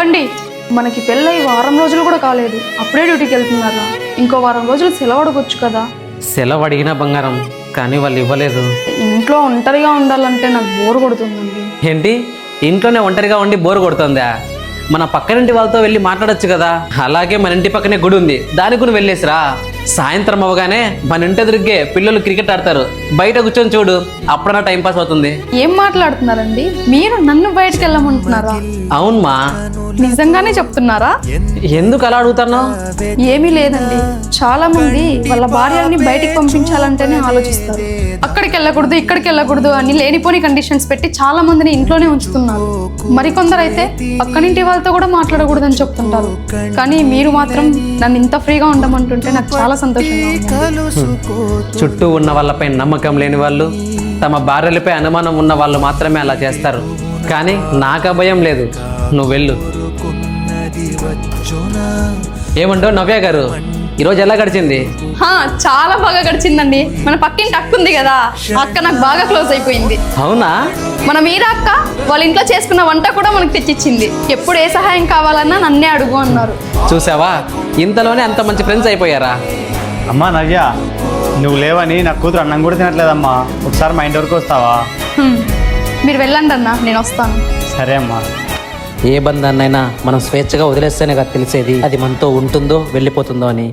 ఏవండి, మనకి పెళ్ళై వారం రోజులు కూడా కాలేదు, అప్పుడే డ్యూటీకి వెళ్తున్నారా? ఇంకో వారం రోజులు సెలవు అడగొచ్చు కదా. సెలవు అడిగిన బంగారం, కానీ వాళ్ళు ఇవ్వలేదు. ఇంట్లో ఒంటరిగా ఉండాలంటే నాకు బోర్ కొడుతుందండి. ఏంటి, ఇంట్లోనే ఒంటరిగా ఉండి బోరు కొడుతుందా? మన పక్కనింటి వాళ్ళతో వెళ్ళి మాట్లాడొచ్చు కదా. అలాగే మన ఇంటి పక్కనే గుడి ఉంది, దానికి కూడా వెళ్ళేసిరా. సాయంత్రం అవగానే మన ఇంటి ఎదురుగే పిల్లలు క్రికెట్ ఆడతారు, బయట కూర్చొని చూడు, అప్పుడన్నా టైం పాస్ అవుతుంది. ఏం మాట్లాడుతున్నారండి మీరు? నన్ను బయటకు వెళ్ళమంటున్నారా? అవునమ్మా. నిజంగానే చెప్తున్నారా? ఎందుకు అలా అడుగుతున్నావు? ఏమీ లేదండి, చాలా మంది వాళ్ళ భార్యల్ని బయటికి పంపించాలంటేనే ఆలోచిస్తారు. అక్కడికి వెళ్ళకూడదు, ఇక్కడికి వెళ్ళకూడదు అని లేనిపోని కండిషన్స్ పెట్టి చాలా మందిని ఇంట్లోనే ఉంచుతున్నారు. మరికొందరు అయితే పక్కనింటి వాళ్ళతో కూడా మాట్లాడకూడదని చెప్తుంటారు. కానీ మీరు మాత్రం నన్ను ఇంత ఫ్రీగా ఉండమంటుంటే నాకు చాలా సంతోషంగా ఉంది. చుట్టూ ఉన్న వాళ్ళపై నమ్మకం లేని వాళ్ళు, తమ భార్యలపై అనుమానం ఉన్న వాళ్ళు మాత్రమే అలా చేస్తారు. కానీ నాకు ఆ భయం లేదు. నువ్వు వెళ్ళు. ఏమంటావు నవ్య గారు, ఈరోజు ఎలా గడిచింది? చాలా బాగా గడిచిందండి. మన పక్కింటి అక్క ఉంది కదా, అక్క నాకు బాగా క్లోజ్ అయిపోయింది. అవునా? మన మీరా అక్క వాళ్ళ ఇంట్లో చేసుకున్న వంట కూడా మనకు తెచ్చిచ్చింది. ఎప్పుడు ఏ సహాయం కావాలన్నా నన్నే అడుగు అన్నారు. చూసావా, ఇంతలోనే అంత మంచి ఫ్రెండ్స్ అయిపోయారా? అమ్మా నవ్య, నువ్వు లేవని నా కూతురు అన్నం కూడా తినట్లేదమ్మా. ఒకసారి మా ఇంటి వరకు వస్తావా? మీరు వెళ్ళండి అన్న, నేను వస్తాను. సరే అమ్మా. ఏ బంధాన్నైనా మనం స్వేచ్ఛగా వదిలేస్తేనే కదా తెలిసేది అది మనతో ఉంటుందో వెళ్ళిపోతుందో అని.